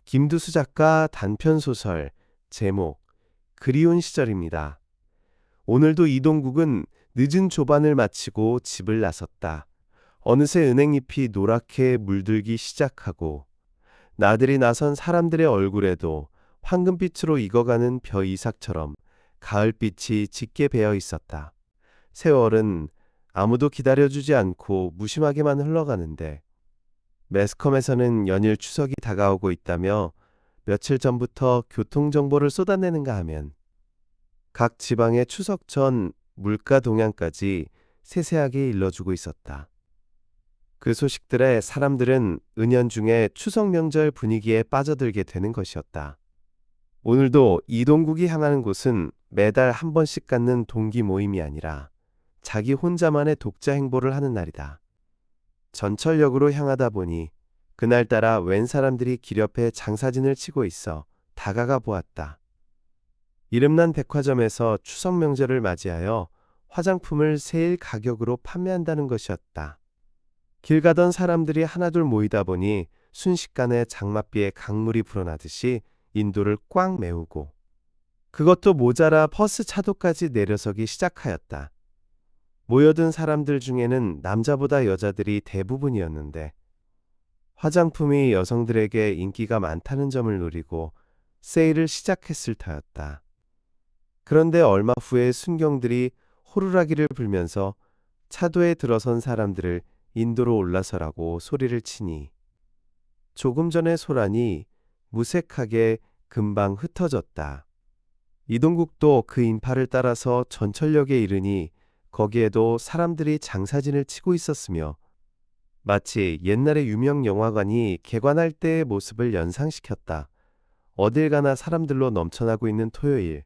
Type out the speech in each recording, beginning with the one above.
김두수 작가 단편소설 제목 그리운 시절입니다. 오늘도 이동국은 늦은 조반을 마치고 집을 나섰다. 어느새 은행잎이 노랗게 물들기 시작하고 나들이 나선 사람들의 얼굴에도 황금빛으로 익어가는 벼 이삭처럼 가을빛이 짙게 배어 있었다. 세월은 아무도 기다려주지 않고 무심하게만 흘러가는데 매스컴에서는 연일 추석이 다가오고 있다며 며칠 전부터 교통정보를 쏟아내는가 하면 각 지방의 추석 전 물가 동향까지 세세하게 일러주고 있었다. 그 소식들에 사람들은 은연중에 추석 명절 분위기에 빠져들게 되는 것이었다. 오늘도 이동국이 향하는 곳은 매달 한 번씩 갖는 동기 모임이 아니라 자기 혼자만의 독자 행보를 하는 날이다. 전철역으로 향하다 보니 그날따라 웬 사람들이 길 옆에 장사진을 치고 있어 다가가 보았다. 이름난 백화점에서 추석 명절을 맞이하여 화장품을 세일 가격으로 판매한다는 것이었다. 길 가던 사람들이 하나둘 모이다 보니 순식간에 장맛비에 강물이 불어나듯이 인도를 꽉 메우고 그것도 모자라 버스 차도까지 내려서기 시작하였다. 모여든 사람들 중에는 남자보다 여자들이 대부분이었는데 화장품이 여성들에게 인기가 많다는 점을 노리고 세일을 시작했을 터였다. 그런데 얼마 후에 순경들이 호루라기를 불면서 차도에 들어선 사람들을 인도로 올라서라고 소리를 치니 조금 전의 소란이 무색하게 금방 흩어졌다. 이동국도 그 인파를 따라서 전철역에 이르니 거기에도 사람들이 장사진을 치고 있었으며 마치 옛날의 유명 영화관이 개관할 때의 모습을 연상시켰다. 어딜 가나 사람들로 넘쳐나고 있는 토요일.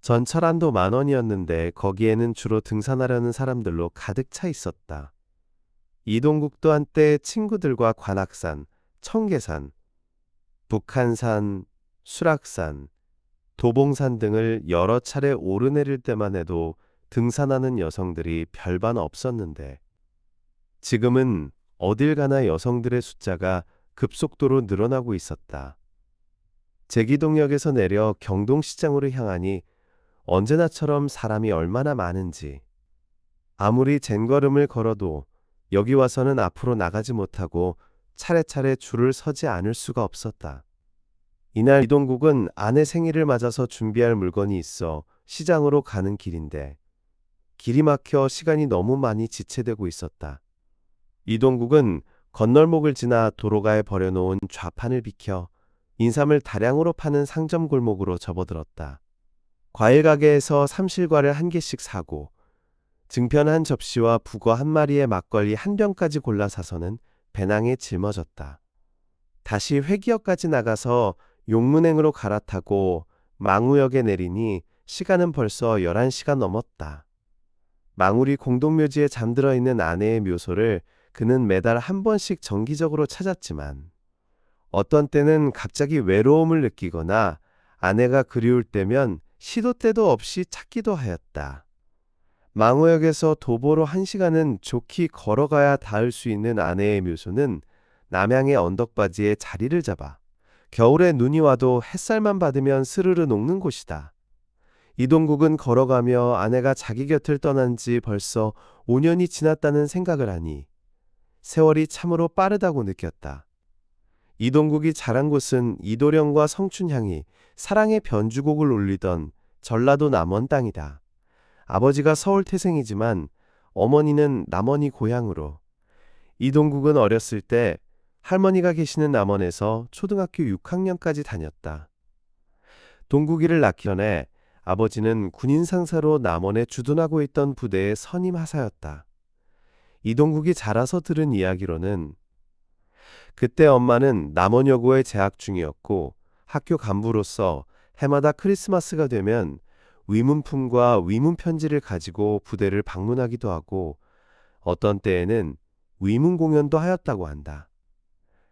전철 안도 10,000원이었는데 거기에는 주로 등산하려는 사람들로 가득 차 있었다. 이동국도 한때 친구들과 관악산, 청계산, 북한산, 수락산, 도봉산 등을 여러 차례 오르내릴 때만 해도 등산하는 여성들이 별반 없었는데 지금은 어딜 가나 여성들의 숫자가 급속도로 늘어나고 있었다. 제기동역에서 내려 경동시장으로 향하니 언제나처럼 사람이 얼마나 많은지 아무리 젠걸음을 걸어도 여기 와서는 앞으로 나가지 못하고 차례차례 줄을 서지 않을 수가 없었다. 이날 이동국은 아내 생일을 맞아서 준비할 물건이 있어 시장으로 가는 길인데 길이 막혀 시간이 너무 많이 지체되고 있었다. 이동국은 건널목을 지나 도로가에 버려놓은 좌판을 비켜 인삼을 다량으로 파는 상점 골목으로 접어들었다. 과일 가게에서 삼실과를 한 개씩 사고 증편 한 접시와 북어 한 마리의 막걸리 한 병까지 골라 사서는 배낭에 짊어졌다. 다시 회기역까지 나가서 용문행으로 갈아타고 망우역에 내리니 시간은 벌써 11시가 넘었다. 망우리 공동묘지에 잠들어 있는 아내의 묘소를 그는 매달 한 번씩 정기적으로 찾았지만 어떤 때는 갑자기 외로움을 느끼거나 아내가 그리울 때면 시도 때도 없이 찾기도 하였다. 망우역에서 도보로 1시간은 좋게 걸어가야 닿을 수 있는 아내의 묘소는 남양의 언덕바지에 자리를 잡아 겨울에 눈이 와도 햇살만 받으면 스르르 녹는 곳이다. 이동국은 걸어가며 아내가 자기 곁을 떠난 지 벌써 5년이 지났다는 생각을 하니 세월이 참으로 빠르다고 느꼈다. 이동국이 자란 곳은 이도령과 성춘향이 사랑의 변주곡을 올리던 전라도 남원 땅이다. 아버지가 서울 태생이지만 어머니는 남원이 고향으로 이동국은 어렸을 때 할머니가 계시는 남원에서 초등학교 6학년까지 다녔다. 동국이를 낳기 전에 아버지는 군인 상사로 남원에 주둔하고 있던 부대의 선임 하사였다. 이동국이 자라서 들은 이야기로는 그때 엄마는 남원여고에 재학 중이었고 학교 간부로서 해마다 크리스마스가 되면 위문품과 위문편지를 가지고 부대를 방문하기도 하고 어떤 때에는 위문 공연도 하였다고 한다.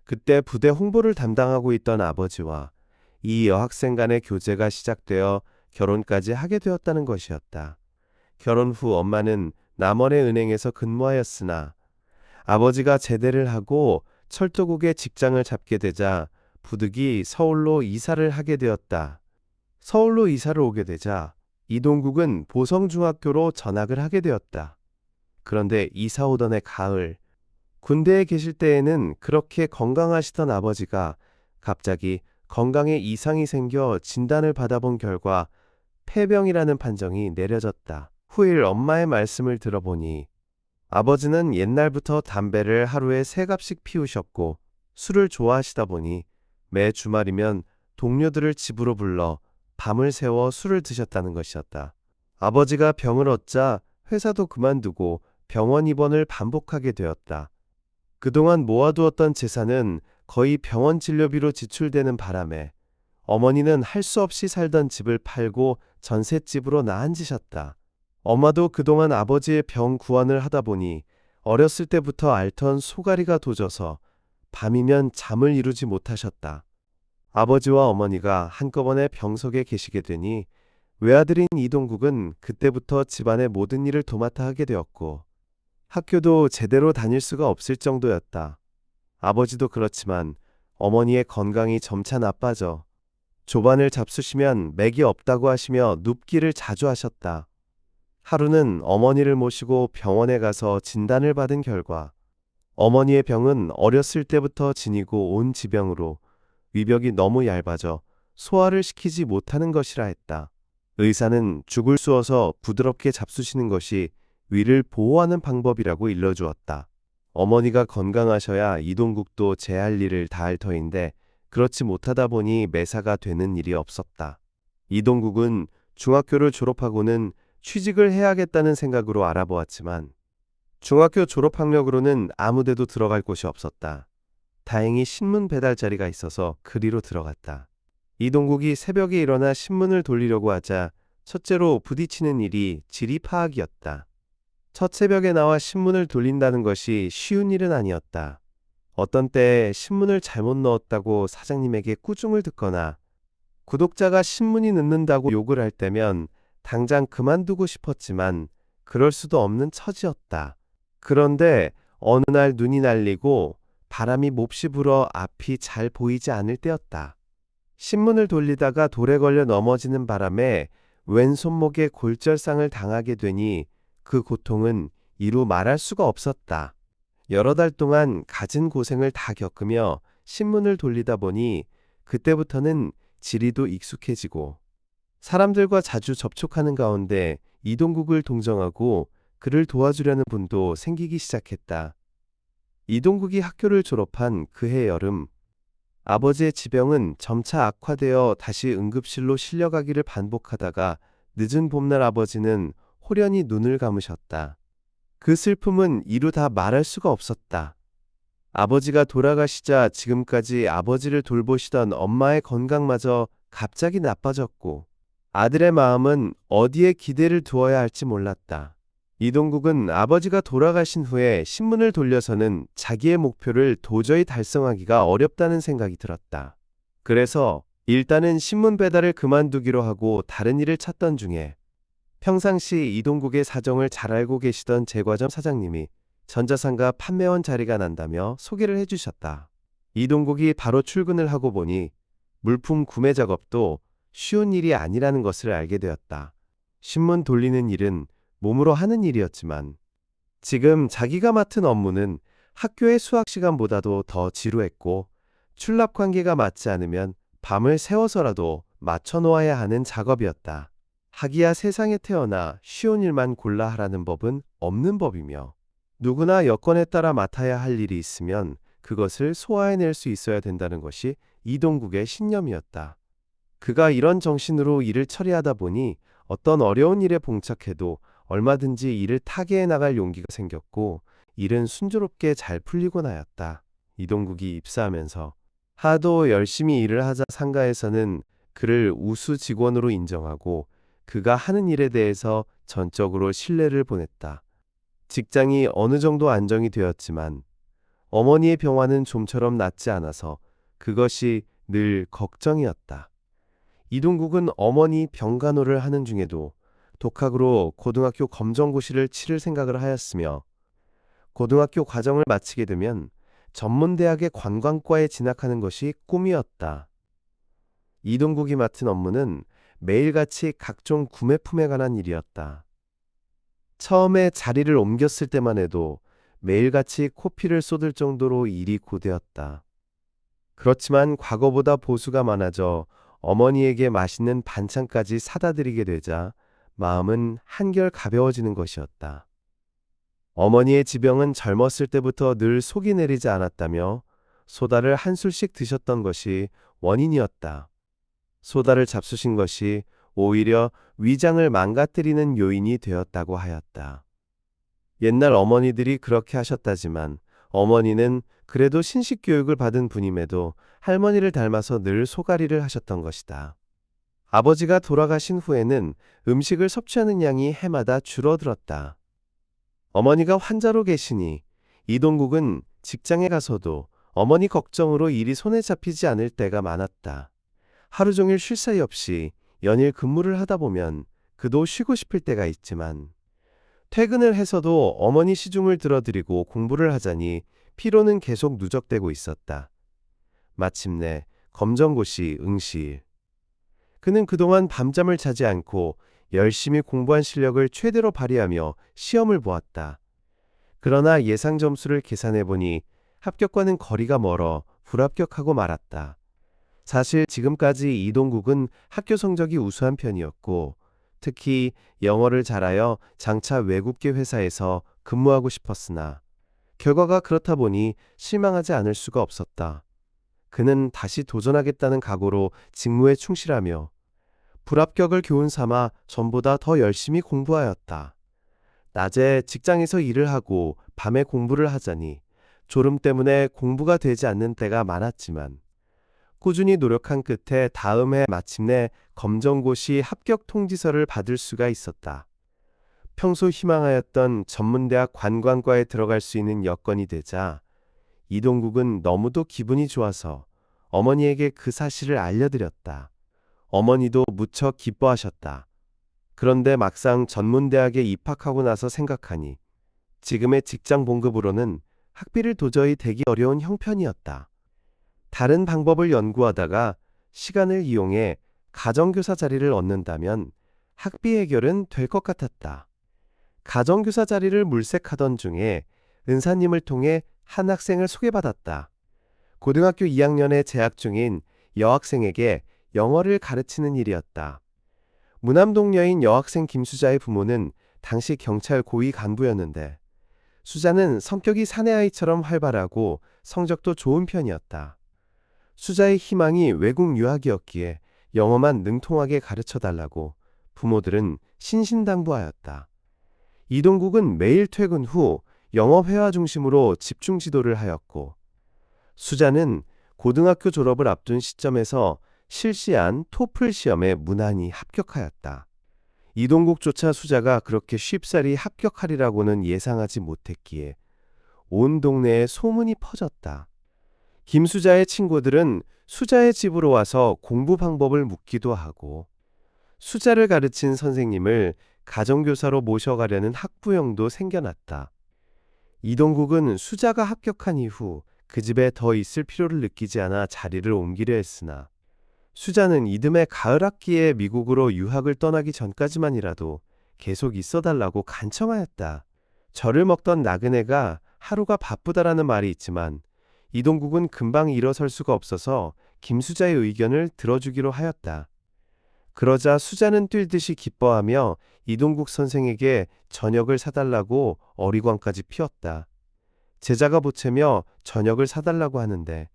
그때 부대 홍보를 담당하고 있던 아버지와 이 여학생 간의 교제가 시작되어 결혼까지 하게 되었다는 것이었다. 결혼 후 엄마는 남원의 은행에서 근무하였으나 아버지가 제대를 하고 철도국에 직장을 잡게 되자 부득이 서울로 이사를 하게 되었다. 서울로 이사를 오게 되자 이동국은 보성중학교로 전학을 하게 되었다. 그런데 이사 오던 해 가을, 군대에 계실 때에는 그렇게 건강하시던 아버지가 갑자기 건강에 이상이 생겨 진단을 받아본 결과 폐병이라는 판정이 내려졌다. 후일 엄마의 말씀을 들어보니 아버지는 옛날부터 담배를 하루에 3갑씩 피우셨고 술을 좋아하시다 보니 매 주말이면 동료들을 집으로 불러 밤을 새워 술을 드셨다는 것이었다. 아버지가 병을 얻자 회사도 그만두고 병원 입원을 반복하게 되었다. 그동안 모아두었던 재산은 거의 병원 진료비로 지출되는 바람에 어머니는 할 수 없이 살던 집을 팔고 전셋집으로 나앉으셨다. 엄마도 그동안 아버지의 병 구원을 하다 보니 어렸을 때부터 앓던 소가리가 도져서 밤이면 잠을 이루지 못하셨다. 아버지와 어머니가 한꺼번에 병석에 계시게 되니 외아들인 이동국은 그때부터 집안의 모든 일을 도맡아 하게 되었고 학교도 제대로 다닐 수가 없을 정도였다. 아버지도 그렇지만 어머니의 건강이 점차 나빠져 조반을 잡수시면 맥이 없다고 하시며 눕기를 자주 하셨다. 하루는 어머니를 모시고 병원에 가서 진단을 받은 결과 어머니의 병은 어렸을 때부터 지니고 온 지병으로 위벽이 너무 얇아져 소화를 시키지 못하는 것이라 했다. 의사는 죽을 쑤어서 부드럽게 잡수시는 것이 위를 보호하는 방법이라고 일러주었다. 어머니가 건강하셔야 이동국도 제할 일을 다할 터인데 그렇지 못하다 보니 매사가 되는 일이 없었다. 이동국은 중학교를 졸업하고는 취직을 해야겠다는 생각으로 알아보았지만 중학교 졸업 학력으로는 아무데도 들어갈 곳이 없었다. 다행히 신문 배달 자리가 있어서 그리로 들어갔다. 이동국이 새벽에 일어나 신문을 돌리려고 하자 첫째로 부딪히는 일이 지리 파악이었다. 첫 새벽에 나와 신문을 돌린다는 것이 쉬운 일은 아니었다. 어떤 때에 신문을 잘못 넣었다고 사장님에게 꾸중을 듣거나 구독자가 신문이 늦는다고 욕을 할 때면 당장 그만두고 싶었지만 그럴 수도 없는 처지였다. 그런데 어느 날 눈이 날리고 바람이 몹시 불어 앞이 잘 보이지 않을 때였다. 신문을 돌리다가 돌에 걸려 넘어지는 바람에 왼손목에 골절상을 당하게 되니 그 고통은 이루 말할 수가 없었다. 여러 달 동안 갖은 고생을 다 겪으며 신문을 돌리다 보니 그때부터는 지리도 익숙해지고 사람들과 자주 접촉하는 가운데 이동국을 동정하고 그를 도와주려는 분도 생기기 시작했다. 이동국이 학교를 졸업한 그해 여름, 아버지의 지병은 점차 악화되어 다시 응급실로 실려가기를 반복하다가 늦은 봄날 아버지는 호련히 눈을 감으셨다. 그 슬픔은 이루 다 말할 수가 없었다. 아버지가 돌아가시자 지금까지 아버지를 돌보시던 엄마의 건강마저 갑자기 나빠졌고 아들의 마음은 어디에 기대를 두어야 할지 몰랐다. 이동국은 아버지가 돌아가신 후에 신문을 돌려서는 자기의 목표를 도저히 달성하기가 어렵다는 생각이 들었다. 그래서 일단은 신문 배달을 그만두기로 하고 다른 일을 찾던 중에 평상시 이동국의 사정을 잘 알고 계시던 제과점 사장님이 전자상가 판매원 자리가 난다며 소개를 해주셨다. 이동국이 바로 출근을 하고 보니 물품 구매 작업도 쉬운 일이 아니라는 것을 알게 되었다. 신문 돌리는 일은 몸으로 하는 일이었지만 지금 자기가 맡은 업무는 학교의 수학 시간보다도 더 지루했고 출납 관계가 맞지 않으면 밤을 새워서라도 맞춰 놓아야 하는 작업이었다. 하기야 세상에 태어나 쉬운 일만 골라 하라는 법은 없는 법이며 누구나 여건에 따라 맡아야 할 일이 있으면 그것을 소화해낼 수 있어야 된다는 것이 이동국의 신념이었다. 그가 이런 정신으로 일을 처리하다 보니 어떤 어려운 일에 봉착해도 얼마든지 일을 타개해 나갈 용기가 생겼고 일은 순조롭게 잘 풀리곤 하였다. 이동국이 입사하면서 하도 열심히 일을 하자 상가에서는 그를 우수 직원으로 인정하고 그가 하는 일에 대해서 전적으로 신뢰를 보냈다. 직장이 어느 정도 안정이 되었지만 어머니의 병환은 좀처럼 낫지 않아서 그것이 늘 걱정이었다. 이동국은 어머니 병간호를 하는 중에도 독학으로 고등학교 검정고시를 치를 생각을 하였으며 고등학교 과정을 마치게 되면 전문대학의 관광과에 진학하는 것이 꿈이었다. 이동국이 맡은 업무는 매일같이 각종 구매품에 관한 일이었다. 처음에 자리를 옮겼을 때만 해도 매일같이 코피를 쏟을 정도로 일이 고되었다. 그렇지만 과거보다 보수가 많아져 어머니에게 맛있는 반찬까지 사다 드리게 되자 마음은 한결 가벼워지는 것이었다. 어머니의 지병은 젊었을 때부터 늘 속이 내리지 않았다며 소다를 한 술씩 드셨던 것이 원인이었다. 소다를 잡수신 것이 오히려 위장을 망가뜨리는 요인이 되었다고 하였다. 옛날 어머니들이 그렇게 하셨다지만 어머니는 그래도 신식 교육을 받은 분임에도 할머니를 닮아서 늘 소가리를 하셨던 것이다. 아버지가 돌아가신 후에는 음식을 섭취하는 양이 해마다 줄어들었다. 어머니가 환자로 계시니 이동국은 직장에 가서도 어머니 걱정으로 일이 손에 잡히지 않을 때가 많았다. 하루 종일 쉴 사이 없이 연일 근무를 하다 보면 그도 쉬고 싶을 때가 있지만 퇴근을 해서도 어머니 시중을 들어드리고 공부를 하자니 피로는 계속 누적되고 있었다. 마침내 검정고시 응시일. 그는 그동안 밤잠을 자지 않고 열심히 공부한 실력을 최대로 발휘하며 시험을 보았다. 그러나 예상 점수를 계산해보니 합격과는 거리가 멀어 불합격하고 말았다. 사실 지금까지 이동국은 학교 성적이 우수한 편이었고 특히 영어를 잘하여 장차 외국계 회사에서 근무하고 싶었으나 결과가 그렇다 보니 실망하지 않을 수가 없었다. 그는 다시 도전하겠다는 각오로 직무에 충실하며 불합격을 교훈 삼아 전보다 더 열심히 공부하였다. 낮에 직장에서 일을 하고 밤에 공부를 하자니 졸음 때문에 공부가 되지 않는 때가 많았지만 꾸준히 노력한 끝에 다음 해 마침내 검정고시 합격 통지서를 받을 수가 있었다. 평소 희망하였던 전문대학 관광과에 들어갈 수 있는 여건이 되자 이동국은 너무도 기분이 좋아서 어머니에게 그 사실을 알려드렸다. 어머니도 무척 기뻐하셨다. 그런데 막상 전문대학에 입학하고 나서 생각하니 지금의 직장 봉급으로는 학비를 도저히 대기 어려운 형편이었다. 다른 방법을 연구하다가 시간을 이용해 가정교사 자리를 얻는다면 학비 해결은 될 것 같았다. 가정교사 자리를 물색하던 중에 은사님을 통해 한 학생을 소개받았다. 고등학교 2학년에 재학 중인 여학생에게 영어를 가르치는 일이었다. 무남동녀인 여학생 김수자의 부모는 당시 경찰 고위 간부였는데 수자는 성격이 사내아이처럼 활발하고 성적도 좋은 편이었다. 수자의 희망이 외국 유학이었기에 영어만 능통하게 가르쳐달라고 부모들은 신신당부하였다. 이동국은 매일 퇴근 후 영어 회화 중심으로 집중 지도를 하였고 수자는 고등학교 졸업을 앞둔 시점에서 실시한 토플 시험에 무난히 합격하였다. 이동국조차 수자가 그렇게 쉽사리 합격하리라고는 예상하지 못했기에 온 동네에 소문이 퍼졌다. 김수자의 친구들은 수자의 집으로 와서 공부 방법을 묻기도 하고 수자를 가르친 선생님을 가정교사로 모셔가려는 학부형도 생겨났다. 이동국은 수자가 합격한 이후 그 집에 더 있을 필요를 느끼지 않아 자리를 옮기려 했으나 수자는 이듬해 가을 학기에 미국으로 유학을 떠나기 전까지만이라도 계속 있어달라고 간청하였다. 젖을 먹던 나그네가 하루가 바쁘다라는 말이 있지만 이동국은 금방 일어설 수가 없어서 김수자의 의견을 들어주기로 하였다. 그러자 수자는 뛸듯이 기뻐하며 이동국 선생에게 저녁을 사달라고 어리광까지 피웠다. 제자가 보채며 저녁을 사달라고 하는데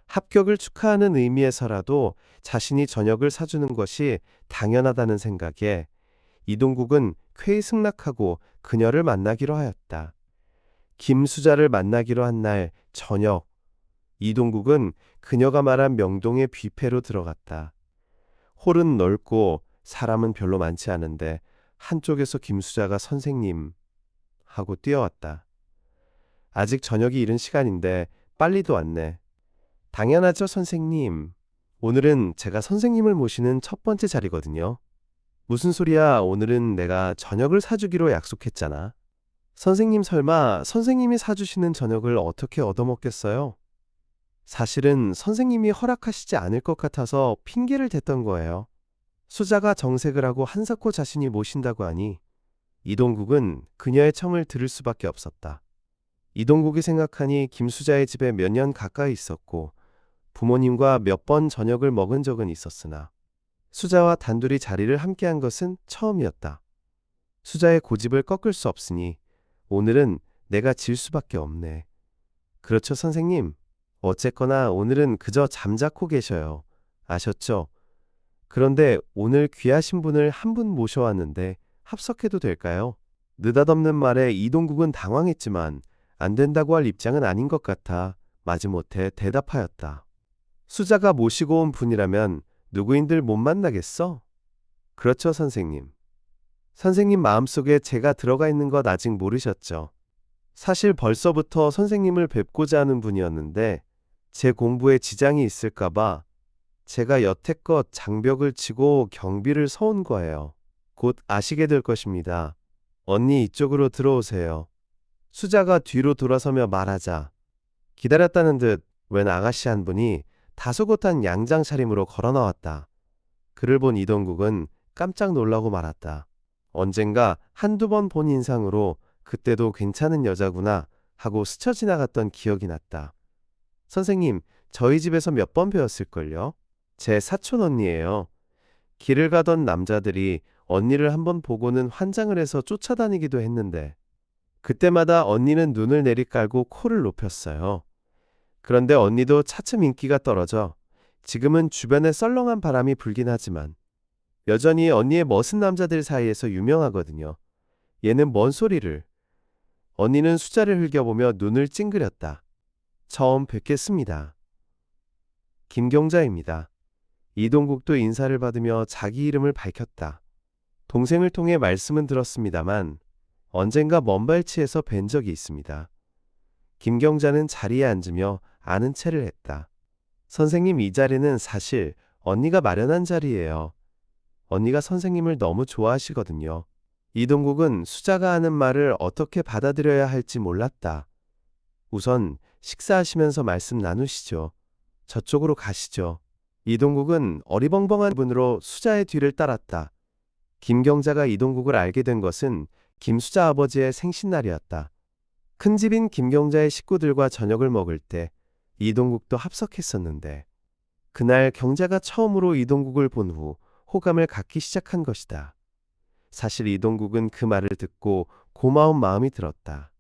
합격을 축하하는 의미에서라도 자신이 저녁을 사주는 것이 당연하다는 생각에 이동국은 쾌히 승낙하고 그녀를 만나기로 하였다. 김수자를 만나기로 한 날 저녁, 이동국은 그녀가 말한 명동의 뷔페로 들어갔다. 홀은 넓고 사람은 별로 많지 않은데 한쪽에서 김수자가 선생님 하고 뛰어왔다. 아직 저녁이 이른 시간인데 빨리도 왔네. 당연하죠, 선생님. 오늘은 제가 선생님을 모시는 첫 번째 자리거든요. 무슨 소리야, 오늘은 내가 저녁을 사주기로 약속했잖아. 선생님 설마 선생님이 사주시는 저녁을 어떻게 얻어먹겠어요? 사실은 선생님이 허락하시지 않을 것 같아서 핑계를 댔던 거예요. 수자가 정색을 하고 한사코 자신이 모신다고 하니 이동국은 그녀의 청을 들을 수밖에 없었다. 이동국이 생각하니 김수자의 집에 몇 년 가까이 있었고 부모님과 몇 번 저녁을 먹은 적은 있었으나 수자와 단둘이 자리를 함께한 것은 처음이었다. 수자의 고집을 꺾을 수 없으니 오늘은 내가 질 수밖에 없네. 그렇죠, 선생님. 어쨌거나 오늘은 그저 잠자코 계셔요. 아셨죠? 그런데 오늘 귀하신 분을 한 분 모셔왔는데 합석해도 될까요? 느닷없는 말에 이동국은 당황했지만 안 된다고 할 입장은 아닌 것 같아 마지못해 대답하였다. 수자가 모시고 온 분이라면 누구인들 못 만나겠어? 그렇죠, 선생님. 선생님 마음속에 제가 들어가 있는 것 아직 모르셨죠? 사실 벌써부터 선생님을 뵙고자 하는 분이었는데 제 공부에 지장이 있을까봐 제가 여태껏 장벽을 치고 경비를 서온 거예요. 곧 아시게 될 것입니다. 언니 이쪽으로 들어오세요. 수자가 뒤로 돌아서며 말하자 기다렸다는 듯 웬 아가씨 한 분이 다소곳한 양장 차림으로 걸어 나왔다. 그를 본 이동국은 깜짝 놀라고 말았다. 언젠가 한두 번 본 인상으로 그때도 괜찮은 여자구나 하고 스쳐 지나갔던 기억이 났다. 선생님, 저희 집에서 몇 번 배웠을걸요? 제 사촌 언니예요. 길을 가던 남자들이 언니를 한번 보고는 환장을 해서 쫓아다니기도 했는데 그때마다 언니는 눈을 내리깔고 코를 높였어요. 그런데 언니도 차츰 인기가 떨어져 지금은 주변에 썰렁한 바람이 불긴 하지만 여전히 언니의 멋은 남자들 사이에서 유명하거든요. 얘는 뭔 소리를. 언니는 수자를 흘겨보며 눈을 찡그렸다. 처음 뵙겠습니다. 김경자입니다. 이동국도 인사를 받으며 자기 이름을 밝혔다. 동생을 통해 말씀은 들었습니다만 언젠가 먼 발치에서 뵌 적이 있습니다. 김경자는 자리에 앉으며 아는 체를 했다. 선생님, 이 자리는 사실 언니가 마련한 자리예요. 언니가 선생님을 너무 좋아하시거든요. 이동국은 수자가 하는 말을 어떻게 받아들여야 할지 몰랐다. 우선 식사하시면서 말씀 나누시죠. 저쪽으로 가시죠. 이동국은 어리벙벙한 분으로 수자의 뒤를 따랐다. 김경자가 이동국을 알게 된 것은 김수자 아버지의 생신날이었다. 큰 집인 김경자의 식구들과 저녁을 먹을 때 이동국도 합석했었는데 그날 경자가 처음으로 이동국을 본 후 호감을 갖기 시작한 것이다. 사실 이동국은 그 말을 듣고 고마운 마음이 들었다.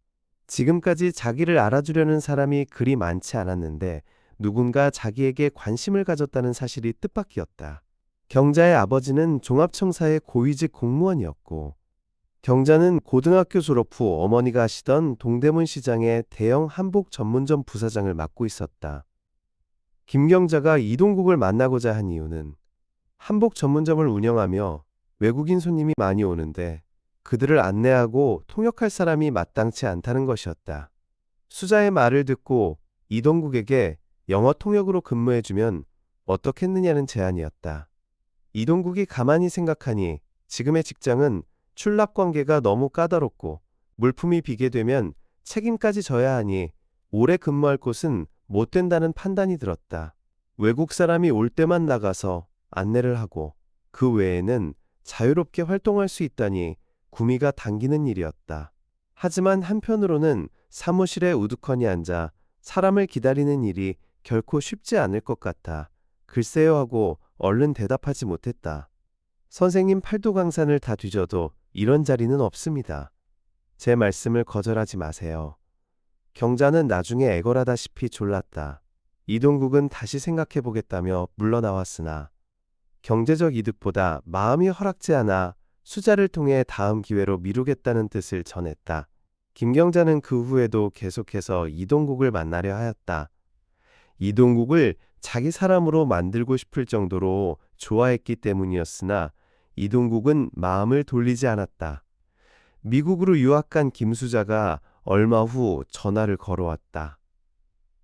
지금까지 자기를 알아주려는 사람이 그리 많지 않았는데 누군가 자기에게 관심을 가졌다는 사실이 뜻밖이었다. 경자의 아버지는 종합청사의 고위직 공무원이었고 경자는 고등학교 졸업 후 어머니가 하시던 동대문 시장의 대형 한복 전문점 부사장을 맡고 있었다. 김경자가 이동국을 만나고자 한 이유는 한복 전문점을 운영하며 외국인 손님이 많이 오는데 그들을 안내하고 통역할 사람이 마땅치 않다는 것이었다. 수자의 말을 듣고 이동국에게 영어 통역으로 근무해주면 어떻겠느냐는 제안이었다. 이동국이 가만히 생각하니 지금의 직장은 출납 관계가 너무 까다롭고 물품이 비게 되면 책임까지 져야 하니 오래 근무할 곳은 못 된다는 판단이 들었다. 외국 사람이 올 때만 나가서 안내를 하고 그 외에는 자유롭게 활동할 수 있다니 구미가 당기는 일이었다. 하지만 한편으로는 사무실에 우두커니 앉아 사람을 기다리는 일이 결코 쉽지 않을 것 같아 글쎄요 하고 얼른 대답하지 못했다. 선생님 팔도강산을 다 뒤져도 이런 자리는 없습니다. 제 말씀을 거절하지 마세요. 경자는 나중에 애걸하다시피 졸랐다. 이동국은 다시 생각해보겠다며 물러나왔으나 경제적 이득보다 마음이 허락지 않아 수자를 통해 다음 기회로 미루겠다는 뜻을 전했다. 김경자는 그 후에도 계속해서 이동국을 만나려 하였다. 이동국을 자기 사람으로 만들고 싶을 정도로 좋아했기 때문이었으나 이동국은 마음을 돌리지 않았다. 미국으로 유학 간 김수자가 얼마 후 전화를 걸어왔다.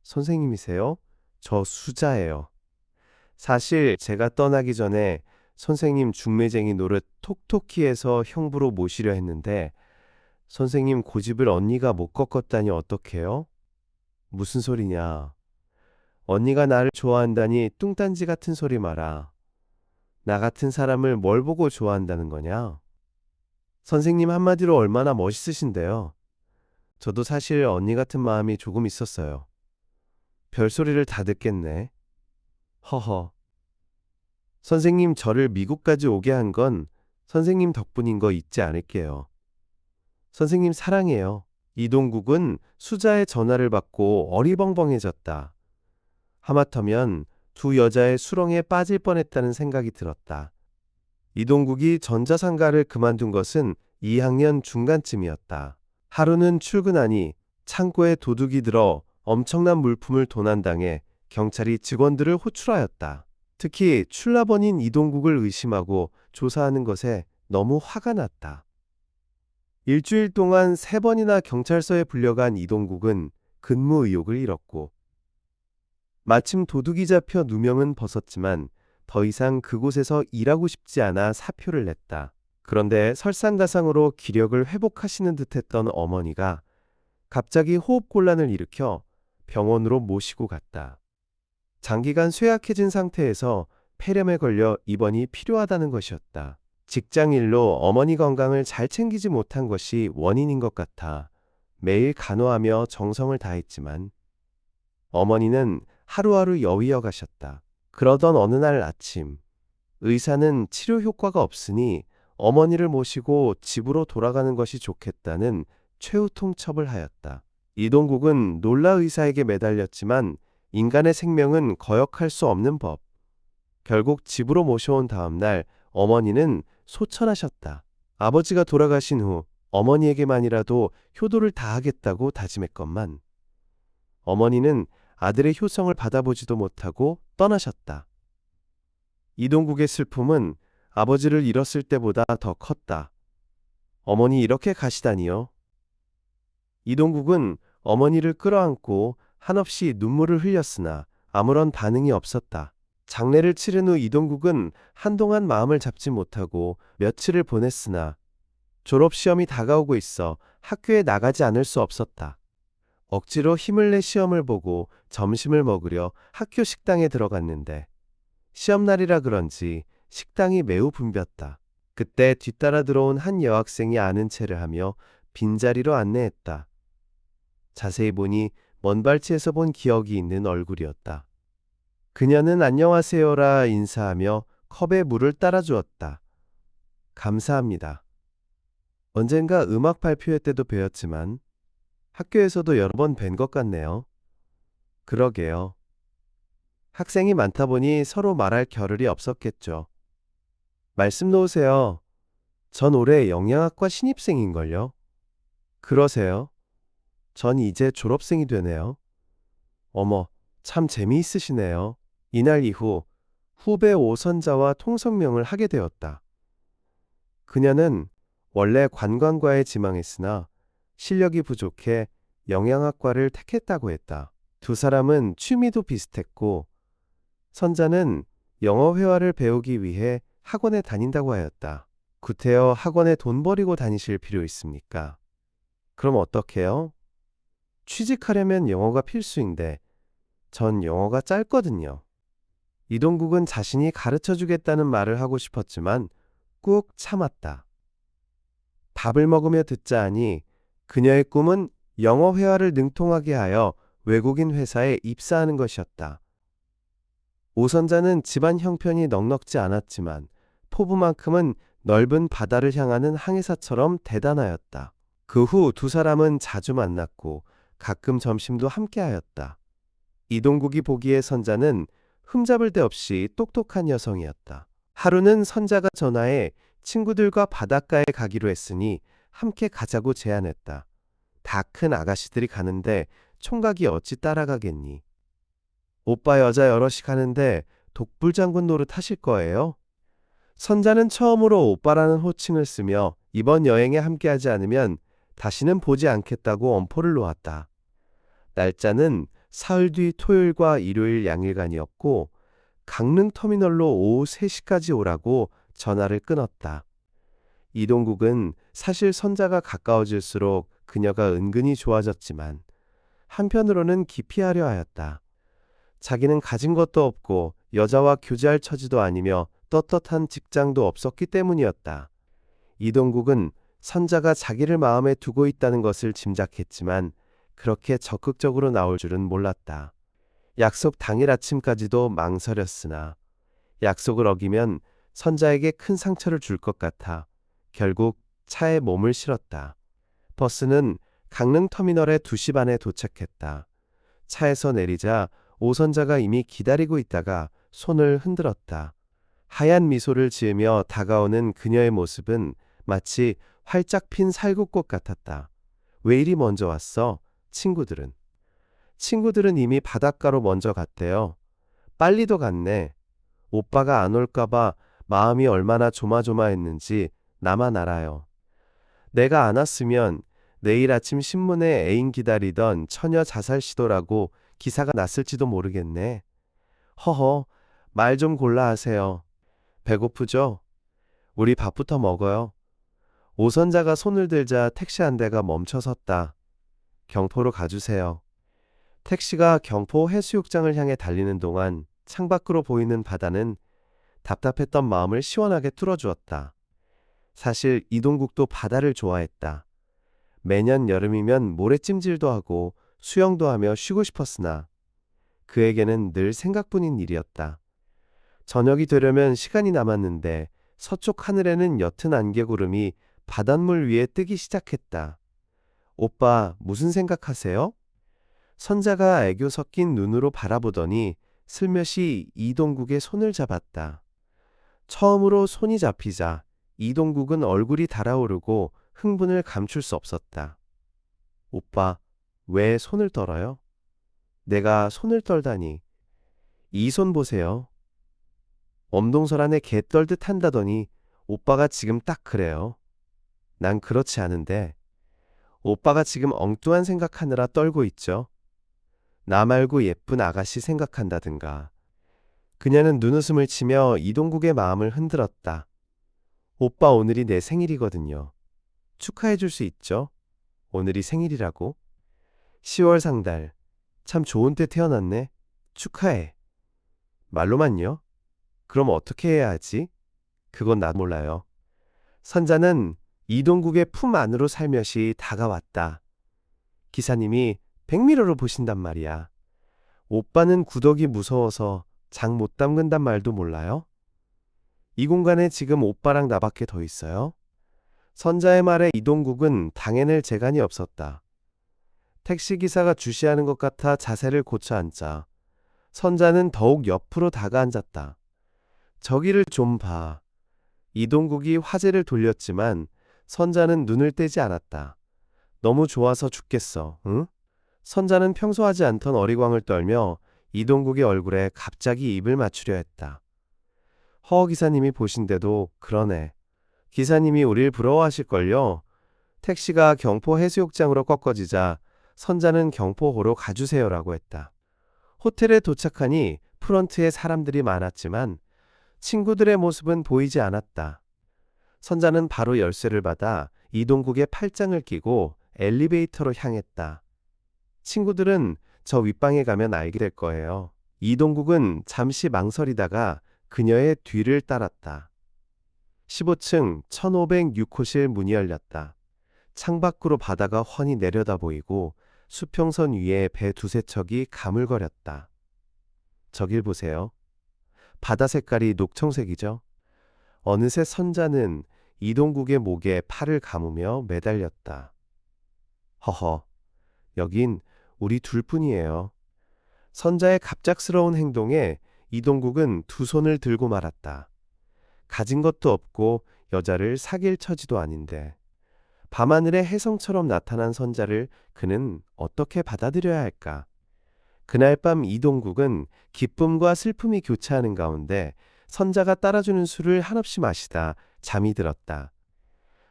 선생님이세요? 저 수자예요. 사실 제가 떠나기 전에 선생님 중매쟁이 노릇 톡톡히해서 형부로 모시려 했는데 선생님 고집을 언니가 못 꺾었다니 어떡해요? 무슨 소리냐? 언니가 나를 좋아한다니 뚱딴지 같은 소리 마라. 나 같은 사람을 뭘 보고 좋아한다는 거냐? 선생님 한마디로 얼마나 멋있으신데요. 저도 사실 언니 같은 마음이 조금 있었어요. 별소리를 다 듣겠네. 허허. 선생님 저를 미국까지 오게 한 건 선생님 덕분인 거 잊지 않을게요. 선생님 사랑해요. 이동국은 수자의 전화를 받고 어리벙벙해졌다. 하마터면 두 여자의 수렁에 빠질 뻔했다는 생각이 들었다. 이동국이 전자상가를 그만둔 것은 2학년 중간쯤이었다. 하루는 출근하니 창고에 도둑이 들어 엄청난 물품을 도난당해 경찰이 직원들을 호출하였다. 특히 출납원인 이동국을 의심하고 조사하는 것에 너무 화가 났다. 일주일 동안 3번이나 경찰서에 불려간 이동국은 근무 의욕을 잃었고 마침 도둑이 잡혀 누명은 벗었지만 더 이상 그곳에서 일하고 싶지 않아 사표를 냈다. 그런데 설상가상으로 기력을 회복하시는 듯했던 어머니가 갑자기 호흡곤란을 일으켜 병원으로 모시고 갔다. 장기간 쇠약해진 상태에서 폐렴에 걸려 입원이 필요하다는 것이었다. 직장일로 어머니 건강을 잘 챙기지 못한 것이 원인인 것 같아 매일 간호하며 정성을 다했지만 어머니는 하루하루 여위어 가셨다. 그러던 어느 날 아침, 의사는 치료 효과가 없으니 어머니를 모시고 집으로 돌아가는 것이 좋겠다는 최후 통첩을 하였다. 이동국은 놀라 의사에게 매달렸지만 인간의 생명은 거역할 수 없는 법. 결국 집으로 모셔온 다음 날 어머니는 소천하셨다. 아버지가 돌아가신 후 어머니에게만이라도 효도를 다하겠다고 다짐했건만 어머니는 아들의 효성을 받아보지도 못하고 떠나셨다. 이동국의 슬픔은 아버지를 잃었을 때보다 더 컸다. 어머니 이렇게 가시다니요. 이동국은 어머니를 끌어안고 한없이 눈물을 흘렸으나 아무런 반응이 없었다. 장례를 치른 후 이동국은 한동안 마음을 잡지 못하고 며칠을 보냈으나 졸업시험이 다가오고 있어 학교에 나가지 않을 수 없었다. 억지로 힘을 내 시험을 보고 점심을 먹으려 학교 식당에 들어갔는데 시험날이라 그런지 식당이 매우 붐볐다. 그때 뒤따라 들어온 한 여학생이 아는 체를 하며 빈자리로 안내했다. 자세히 보니 먼 발치에서 본 기억이 있는 얼굴이었다. 그녀는 안녕하세요라 인사하며 컵에 물을 따라주었다. 감사합니다. 언젠가 음악 발표회 때도 뵈었지만 학교에서도 여러 번 뵌 것 같네요. 그러게요. 학생이 많다 보니 서로 말할 겨를이 없었겠죠. 말씀 놓으세요. 전 올해 영양학과 신입생인걸요. 그러세요? 전 이제 졸업생이 되네요. 어머, 참 재미있으시네요. 이날 이후 후배 오선자와 통성명을 하게 되었다. 그녀는 원래 관광과에 지망했으나 실력이 부족해 영양학과를 택했다고 했다. 두 사람은 취미도 비슷했고 선자는 영어 회화를 배우기 위해 학원에 다닌다고 하였다. 구태여 학원에 돈 버리고 다니실 필요 있습니까? 그럼 어떡해요? 취직하려면 영어가 필수인데 전 영어가 짧거든요. 이동국은 자신이 가르쳐주겠다는 말을 하고 싶었지만 꾹 참았다. 밥을 먹으며 듣자 하니 그녀의 꿈은 영어 회화를 능통하게 하여 외국인 회사에 입사하는 것이었다. 오선자는 집안 형편이 넉넉지 않았지만 포부만큼은 넓은 바다를 향하는 항해사처럼 대단하였다. 그 후 두 사람은 자주 만났고 가끔 점심도 함께하였다. 이동국이 보기에 선자는 흠잡을 데 없이 똑똑한 여성이었다. 하루는 선자가 전화해 친구들과 바닷가에 가기로 했으니 함께 가자고 제안했다. 다 큰 아가씨들이 가는데 총각이 어찌 따라가겠니? 오빠 여자 여럿이 가는데 독불장군 노릇 하실 거예요? 선자는 처음으로 오빠라는 호칭을 쓰며 이번 여행에 함께하지 않으면 다시는 보지 않겠다고 엄포를 놓았다. 날짜는 사흘 뒤 토요일과 일요일 양일간이었고 강릉터미널로 오후 3시까지 오라고 전화를 끊었다. 이동국은 사실 선자가 가까워질수록 그녀가 은근히 좋아졌지만 한편으로는 기피하려 하였다. 자기는 가진 것도 없고 여자와 교제할 처지도 아니며 떳떳한 직장도 없었기 때문이었다. 이동국은 선자가 자기를 마음에 두고 있다는 것을 짐작했지만 그렇게 적극적으로 나올 줄은 몰랐다. 약속 당일 아침까지도 망설였으나 약속을 어기면 선자에게 큰 상처를 줄 것 같아 결국 차에 몸을 실었다. 버스는 강릉터미널에 2시 반에 도착했다. 차에서 내리자 오선자가 이미 기다리고 있다가 손을 흔들었다. 하얀 미소를 지으며 다가오는 그녀의 모습은 마치 활짝 핀 살구꽃 같았다. 왜 이리 먼저 왔어? 친구들은 이미 바닷가로 먼저 갔대요. 빨리도 갔네. 오빠가 안 올까봐 마음이 얼마나 조마조마했는지 나만 알아요. 내가 안 왔으면 내일 아침 신문에 애인 기다리던 처녀 자살 시도라고 기사가 났을지도 모르겠네. 허허, 말 좀 골라 하세요. 배고프죠? 우리 밥부터 먹어요. 오선자가 손을 들자 택시 한 대가 멈춰 섰다. 경포로 가주세요. 택시가 경포 해수욕장을 향해 달리는 동안 창밖으로 보이는 바다는 답답했던 마음을 시원하게 뚫어주었다. 사실 이동국도 바다를 좋아했다. 매년 여름이면 모래찜질도 하고 수영도 하며 쉬고 싶었으나 그에게는 늘 생각뿐인 일이었다. 저녁이 되려면 시간이 남았는데 서쪽 하늘에는 옅은 안개구름이 바닷물 위에 뜨기 시작했다. 오빠, 무슨 생각하세요? 선자가 애교 섞인 눈으로 바라보더니 슬며시 이동국의 손을 잡았다. 처음으로 손이 잡히자 이동국은 얼굴이 달아오르고 흥분을 감출 수 없었다. 오빠, 왜 손을 떨어요? 내가 손을 떨다니. 이 손 보세요. 엄동설 안에 개 떨듯 한다더니 오빠가 지금 딱 그래요. 난 그렇지 않은데 오빠가 지금 엉뚱한 생각하느라 떨고 있죠. 나 말고 예쁜 아가씨 생각한다든가. 그녀는 눈웃음을 치며 이동국의 마음을 흔들었다. 오빠 오늘이 내 생일이거든요. 축하해 줄 수 있죠? 오늘이 생일이라고? 10월 상달. 참 좋은 때 태어났네. 축하해. 말로만요? 그럼 어떻게 해야 하지? 그건 나도 몰라요. 선자는 이동국의 품 안으로 살며시 다가왔다. 기사님이 백미러로 보신단 말이야. 오빠는 구덕이 무서워서 장 못 담근단 말도 몰라요? 이 공간에 지금 오빠랑 나밖에 더 있어요? 선자의 말에 이동국은 당해낼 재간이 없었다. 택시기사가 주시하는 것 같아 자세를 고쳐 앉자 선자는 더욱 옆으로 다가앉았다. 저기를 좀 봐. 이동국이 화제를 돌렸지만 선자는 눈을 떼지 않았다. 너무 좋아서 죽겠어, 응? 선자는 평소 하지 않던 어리광을 떨며 이동국의 얼굴에 갑자기 입을 맞추려 했다. 허 기사님이 보신데도 그러네. 기사님이 우릴 부러워하실걸요. 택시가 경포 해수욕장으로 꺾어지자 선자는 경포호로 가주세요라고 했다. 호텔에 도착하니 프런트에 사람들이 많았지만 친구들의 모습은 보이지 않았다. 선자는 바로 열쇠를 받아 이동국의 팔짱을 끼고 엘리베이터로 향했다. 친구들은 저 윗방에 가면 알게 될 거예요. 이동국은 잠시 망설이다가 그녀의 뒤를 따랐다. 15층 1506호실 문이 열렸다. 창밖으로 바다가 훤히 내려다 보이고 수평선 위에 배 두세 척이 가물거렸다. 저길 보세요. 바다 색깔이 녹청색이죠. 어느새 선자는 이동국의 목에 팔을 감으며 매달렸다. 허허, 여긴 우리 둘뿐이에요. 선자의 갑작스러운 행동에 이동국은 두 손을 들고 말았다. 가진 것도 없고 여자를 사귈 처지도 아닌데 밤하늘의 혜성처럼 나타난 선자를 그는 어떻게 받아들여야 할까? 그날 밤 이동국은 기쁨과 슬픔이 교차하는 가운데 선자가 따라주는 술을 한없이 마시다 잠이 들었다.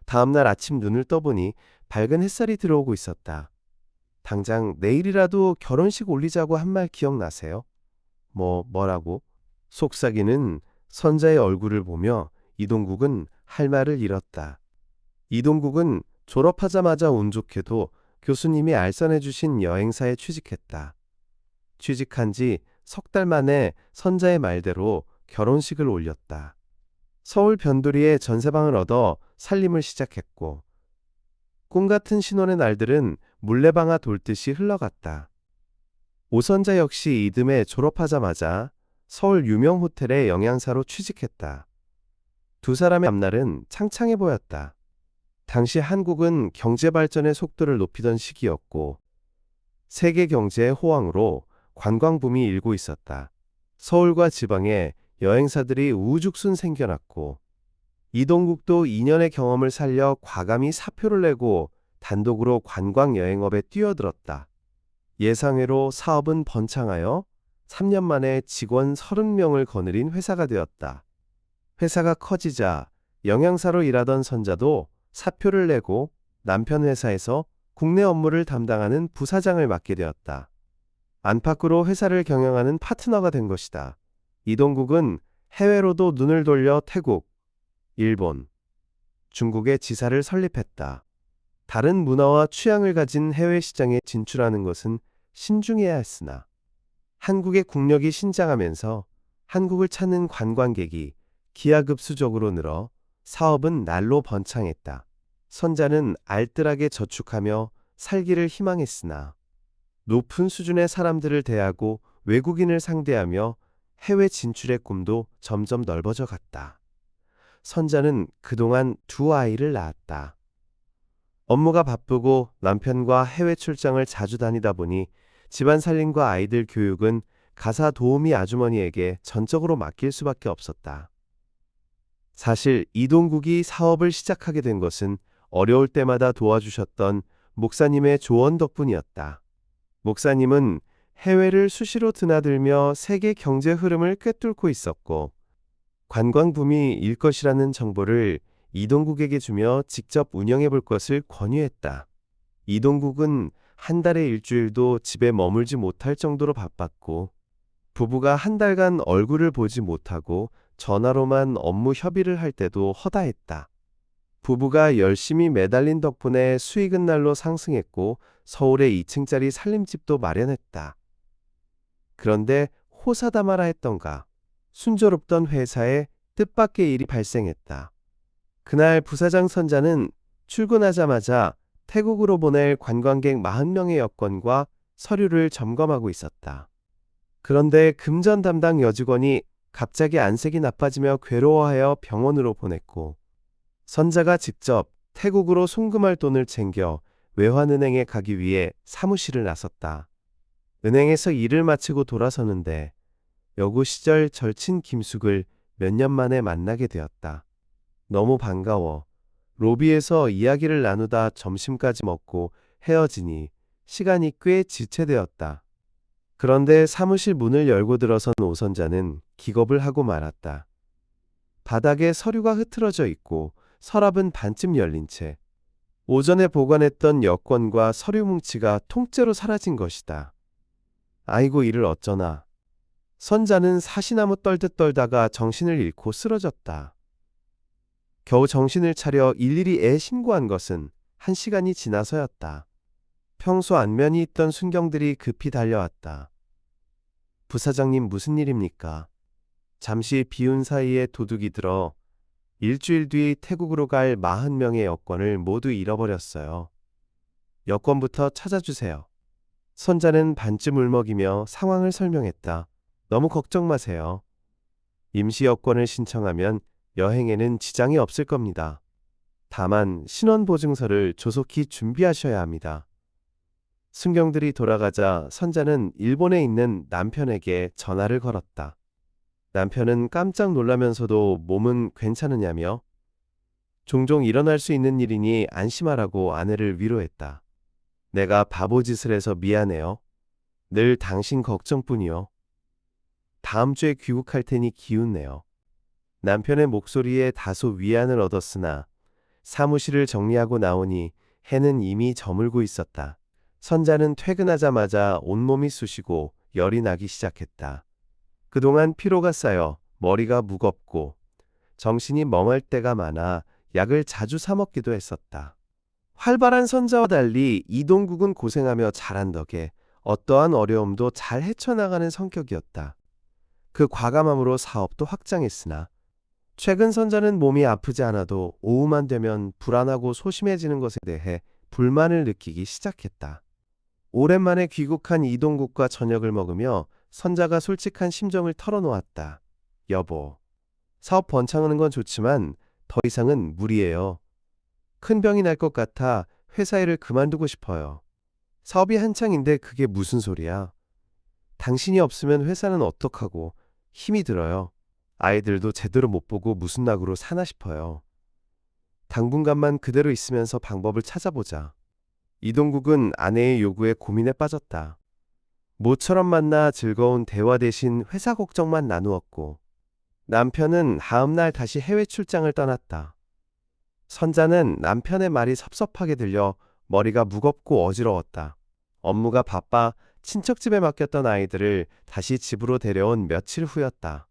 다음날 아침 눈을 떠보니 밝은 햇살이 들어오고 있었다. 당장 내일이라도 결혼식 올리자고 한 말 기억나세요? 뭐라고? 속삭이는 선자의 얼굴을 보며 이동국은 할 말을 잃었다. 이동국은 졸업하자마자 운 좋게도 교수님이 알선해 주신 여행사에 취직했다. 취직한 지 석 달 만에 선자의 말대로 결혼식을 올렸다. 서울 변두리에 전세방을 얻어 살림을 시작했고 꿈 같은 신혼의 날들은 물레방아 돌듯이 흘러갔다. 오선자 역시 이듬해 졸업하자마자 서울 유명 호텔의 영양사로 취직했다. 두 사람의 앞날은 창창해 보였다. 당시 한국은 경제 발전의 속도를 높이던 시기였고 세계 경제의 호황으로 관광붐이 일고 있었다. 서울과 지방에 여행사들이 우후죽순 생겨났고 이동국도 2년의 경험을 살려 과감히 사표를 내고 단독으로 관광 여행업에 뛰어들었다. 예상외로 사업은 번창하여 3년 만에 직원 30명을 거느린 회사가 되었다. 회사가 커지자 영양사로 일하던 선자도 사표를 내고 남편 회사에서 국내 업무를 담당하는 부사장을 맡게 되었다. 안팎으로 회사를 경영하는 파트너가 된 것이다. 이동국은 해외로도 눈을 돌려 태국, 일본, 중국의 지사를 설립했다. 다른 문화와 취향을 가진 해외 시장에 진출하는 것은 신중해야 했으나 한국의 국력이 신장하면서 한국을 찾는 관광객이 기하급수적으로 늘어 사업은 날로 번창했다. 선자는 알뜰하게 저축하며 살기를 희망했으나 높은 수준의 사람들을 대하고 외국인을 상대하며 해외 진출의 꿈도 점점 넓어져 갔다. 선자는 그동안 두 아이를 낳았다. 업무가 바쁘고 남편과 해외 출장을 자주 다니다 보니 집안 살림과 아이들 교육은 가사 도우미 아주머니에게 전적으로 맡길 수밖에 없었다. 사실 이동국이 사업을 시작하게 된 것은 어려울 때마다 도와주셨던 목사님의 조언 덕분이었다. 목사님은 해외를 수시로 드나들며 세계 경제 흐름을 꿰뚫고 있었고 관광붐이 일 것이라는 정보를 이동국에게 주며 직접 운영해 볼 것을 권유했다. 이동국은 한 달에 일주일도 집에 머물지 못할 정도로 바빴고 부부가 한 달간 얼굴을 보지 못하고 전화로만 업무 협의를 할 때도 허다했다. 부부가 열심히 매달린 덕분에 수익은 날로 상승했고 서울에 2층짜리 살림집도 마련했다. 그런데 호사다마라 했던가 순조롭던 회사에 뜻밖의 일이 발생했다. 그날 부사장 선자는 출근하자마자 태국으로 보낼 관광객 40명의 여권과 서류를 점검하고 있었다. 그런데 금전 담당 여직원이 갑자기 안색이 나빠지며 괴로워하여 병원으로 보냈고 선자가 직접 태국으로 송금할 돈을 챙겨 외환은행에 가기 위해 사무실을 나섰다. 은행에서 일을 마치고 돌아서는데 여고 시절 절친 김숙을 몇 년 만에 만나게 되었다. 너무 반가워. 로비에서 이야기를 나누다 점심까지 먹고 헤어지니 시간이 꽤 지체되었다. 그런데 사무실 문을 열고 들어선 오선자는 기겁을 하고 말았다. 바닥에 서류가 흐트러져 있고 서랍은 반쯤 열린 채 오전에 보관했던 여권과 서류 뭉치가 통째로 사라진 것이다. 아이고 이를 어쩌나. 선자는 사시나무 떨듯 떨다가 정신을 잃고 쓰러졌다. 겨우 정신을 차려 일일이 애 신고한 것은 1시간이 지나서였다. 평소 안면이 있던 순경들이 급히 달려왔다. 부사장님 무슨 일입니까? 잠시 비운 사이에 도둑이 들어 일주일 뒤 태국으로 갈 40명의 여권을 모두 잃어버렸어요. 여권부터 찾아주세요. 선자는 반쯤 울먹이며 상황을 설명했다. 너무 걱정 마세요. 임시 여권을 신청하면 여행에는 지장이 없을 겁니다. 다만 신원보증서를 조속히 준비하셔야 합니다. 순경들이 돌아가자 선자는 일본에 있는 남편에게 전화를 걸었다. 남편은 깜짝 놀라면서도 몸은 괜찮으냐며 종종 일어날 수 있는 일이니 안심하라고 아내를 위로했다. 내가 바보짓을 해서 미안해요. 늘 당신 걱정뿐이요. 다음 주에 귀국할 테니 기운내요. 남편의 목소리에 다소 위안을 얻었으나 사무실을 정리하고 나오니 해는 이미 저물고 있었다. 선자는 퇴근하자마자 온몸이 쑤시고 열이 나기 시작했다. 그동안 피로가 쌓여 머리가 무겁고 정신이 멍할 때가 많아 약을 자주 사 먹기도 했었다. 활발한 선자와 달리 이동국은 고생하며 자란 덕에 어떠한 어려움도 잘 헤쳐나가는 성격이었다. 그 과감함으로 사업도 확장했으나 최근 선자는 몸이 아프지 않아도 오후만 되면 불안하고 소심해지는 것에 대해 불만을 느끼기 시작했다. 오랜만에 귀국한 이동국과 저녁을 먹으며 선자가 솔직한 심정을 털어놓았다. 여보, 사업 번창하는 건 좋지만 더 이상은 무리예요. 큰 병이 날 것 같아 회사 일을 그만두고 싶어요. 사업이 한창인데 그게 무슨 소리야. 당신이 없으면 회사는 어떡하고 힘이 들어요. 아이들도 제대로 못 보고 무슨 낙으로 사나 싶어요. 당분간만 그대로 있으면서 방법을 찾아보자. 이동국은 아내의 요구에 고민에 빠졌다. 모처럼 만나 즐거운 대화 대신 회사 걱정만 나누었고 남편은 다음날 다시 해외 출장을 떠났다. 선자는 남편의 말이 섭섭하게 들려 머리가 무겁고 어지러웠다. 업무가 바빠 친척집에 맡겼던 아이들을 다시 집으로 데려온 며칠 후였다.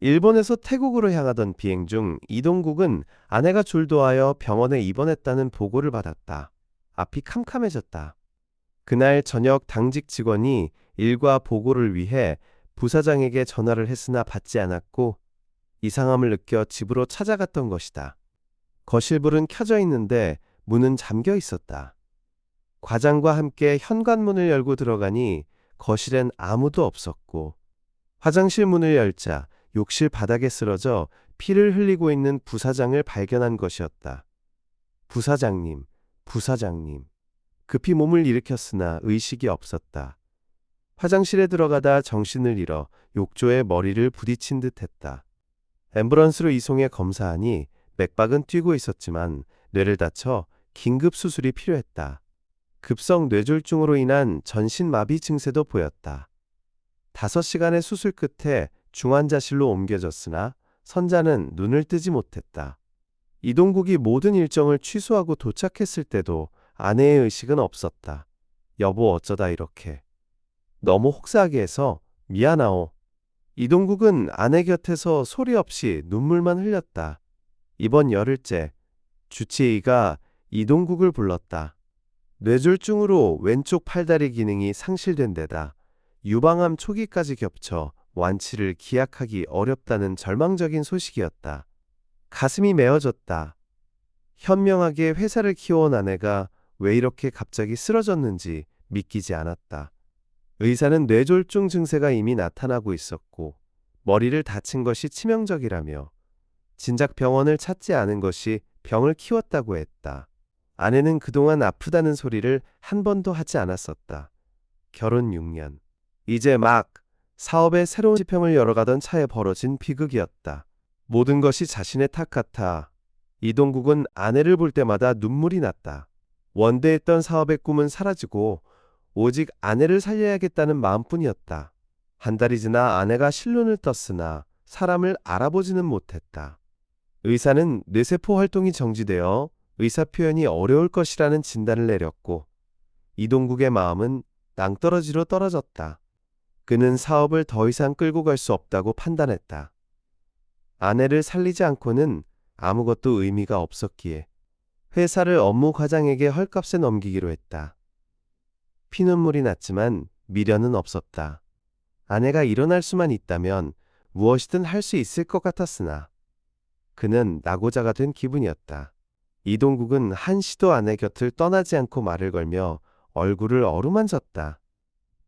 일본에서 태국으로 향하던 비행 중 이동국은 아내가 줄도하여 병원에 입원했다는 보고를 받았다. 앞이 캄캄해졌다. 그날 저녁 당직 직원이 일과 보고를 위해 부사장에게 전화를 했으나 받지 않았고 이상함을 느껴 집으로 찾아갔던 것이다. 거실불은 켜져 있는데 문은 잠겨 있었다. 과장과 함께 현관문을 열고 들어가니 거실엔 아무도 없었고 화장실 문을 열자 욕실 바닥에 쓰러져 피를 흘리고 있는 부사장을 발견한 것이었다. 부사장님, 부사장님. 급히 몸을 일으켰으나 의식이 없었다. 화장실에 들어가다 정신을 잃어 욕조에 머리를 부딪힌 듯 했다. 앰뷸런스로 이송해 검사하니 맥박은 뛰고 있었지만 뇌를 다쳐 긴급 수술이 필요했다. 급성 뇌졸중으로 인한 전신마비 증세도 보였다. 5시간의 수술 끝에 중환자실로 옮겨졌으나 선자는 눈을 뜨지 못했다. 이동국이 모든 일정을 취소하고 도착했을 때도 아내의 의식은 없었다. 여보 어쩌다 이렇게. 너무 혹사하게 해서 미안하오. 이동국은 아내 곁에서 소리 없이 눈물만 흘렸다. 이번 열흘째 주치의가 이동국을 불렀다. 뇌졸중으로 왼쪽 팔다리 기능이 상실된 데다 유방암 초기까지 겹쳐 완치를 기약하기 어렵다는 절망적인 소식이었다. 가슴이 메어졌다. 현명하게 회사를 키워온 아내가 왜 이렇게 갑자기 쓰러졌는지 믿기지 않았다. 의사는 뇌졸중 증세가 이미 나타나고 있었고 머리를 다친 것이 치명적이라며 진작 병원을 찾지 않은 것이 병을 키웠다고 했다. 아내는 그동안 아프다는 소리를 한 번도 하지 않았었다. 결혼 6년. 이제 막 사업의 새로운 지평을 열어가던 차에 벌어진 비극이었다. 모든 것이 자신의 탓 같아 이동국은 아내를 볼 때마다 눈물이 났다. 원대했던 사업의 꿈은 사라지고 오직 아내를 살려야겠다는 마음뿐이었다. 한 달이 지나 아내가 실눈을 떴으나 사람을 알아보지는 못했다. 의사는 뇌세포 활동이 정지되어 의사표현이 어려울 것이라는 진단을 내렸고 이동국의 마음은 낭떠러지로 떨어졌다. 그는 사업을 더 이상 끌고 갈 수 없다고 판단했다. 아내를 살리지 않고는 아무것도 의미가 없었기에 회사를 업무 과장에게 헐값에 넘기기로 했다. 피눈물이 났지만 미련은 없었다. 아내가 일어날 수만 있다면 무엇이든 할 수 있을 것 같았으나 그는 낙오자가 된 기분이었다. 이동국은 한시도 아내 곁을 떠나지 않고 말을 걸며 얼굴을 어루만졌다.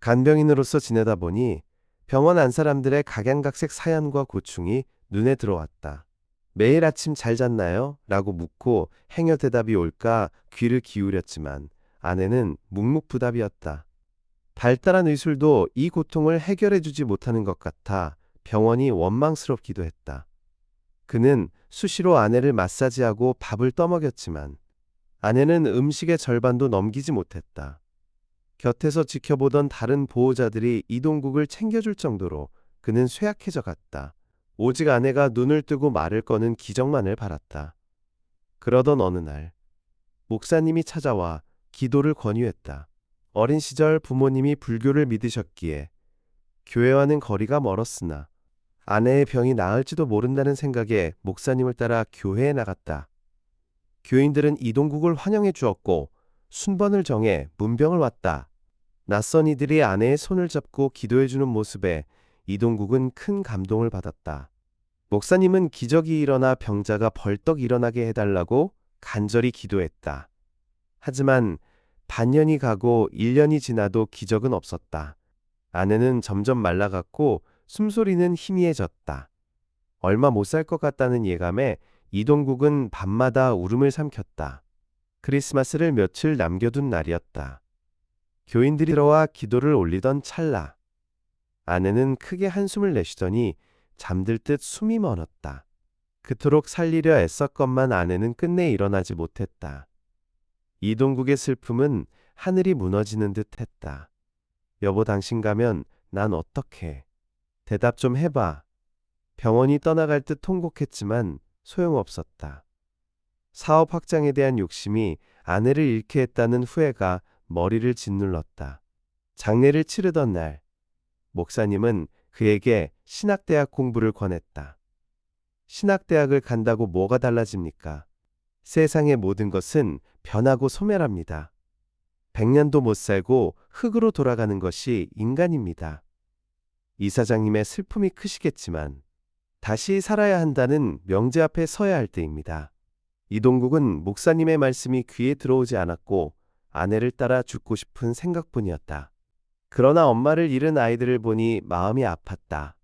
간병인으로서 지내다 보니 병원 안 사람들의 각양각색 사연과 고충이 눈에 들어왔다. 매일 아침 잘 잤나요? 라고 묻고 행여 대답이 올까 귀를 기울였지만 아내는 묵묵부답이었다. 발달한 의술도 이 고통을 해결해주지 못하는 것 같아 병원이 원망스럽기도 했다. 그는 수시로 아내를 마사지하고 밥을 떠먹였지만 아내는 음식의 절반도 넘기지 못했다. 곁에서 지켜보던 다른 보호자들이 이동국을 챙겨줄 정도로 그는 쇠약해져 갔다. 오직 아내가 눈을 뜨고 말을 꺼는 기적만을 바랐다. 그러던 어느 날 목사님이 찾아와 기도를 권유했다. 어린 시절 부모님이 불교를 믿으셨기에 교회와는 거리가 멀었으나 아내의 병이 나을지도 모른다는 생각에 목사님을 따라 교회에 나갔다. 교인들은 이동국을 환영해 주었고 순번을 정해 문병을 왔다. 낯선 이들이 아내의 손을 잡고 기도해 주는 모습에 이동국은 큰 감동을 받았다. 목사님은 기적이 일어나 병자가 벌떡 일어나게 해달라고 간절히 기도했다. 하지만 반년이 가고 1년이 지나도 기적은 없었다. 아내는 점점 말라갔고 숨소리는 희미해졌다. 얼마 못 살 것 같다는 예감에 이동국은 밤마다 울음을 삼켰다. 크리스마스를 며칠 남겨둔 날이었다. 교인들이 들어와 기도를 올리던 찰나 아내는 크게 한숨을 내쉬더니 잠들 듯 숨이 멎었다. 그토록 살리려 애썼건만 아내는 끝내 일어나지 못했다. 이동국의 슬픔은 하늘이 무너지는 듯 했다. 여보, 당신 가면 난 어떡해? 대답 좀 해봐. 병원이 떠나갈 듯 통곡했지만 소용없었다. 사업 확장에 대한 욕심이 아내를 잃게 했다는 후회가 머리를 짓눌렀다. 장례를 치르던 날, 목사님은 그에게 신학대학 공부를 권했다. 신학대학을 간다고 뭐가 달라집니까? 세상의 모든 것은 변하고 소멸합니다. 100년도 못 살고 흙으로 돌아가는 것이 인간입니다. 이사장님의 슬픔이 크시겠지만 다시 살아야 한다는 명제 앞에 서야 할 때입니다. 이동국은 목사님의 말씀이 귀에 들어오지 않았고 아내를 따라 죽고 싶은 생각뿐이었다. 그러나 엄마를 잃은 아이들을 보니 마음이 아팠다.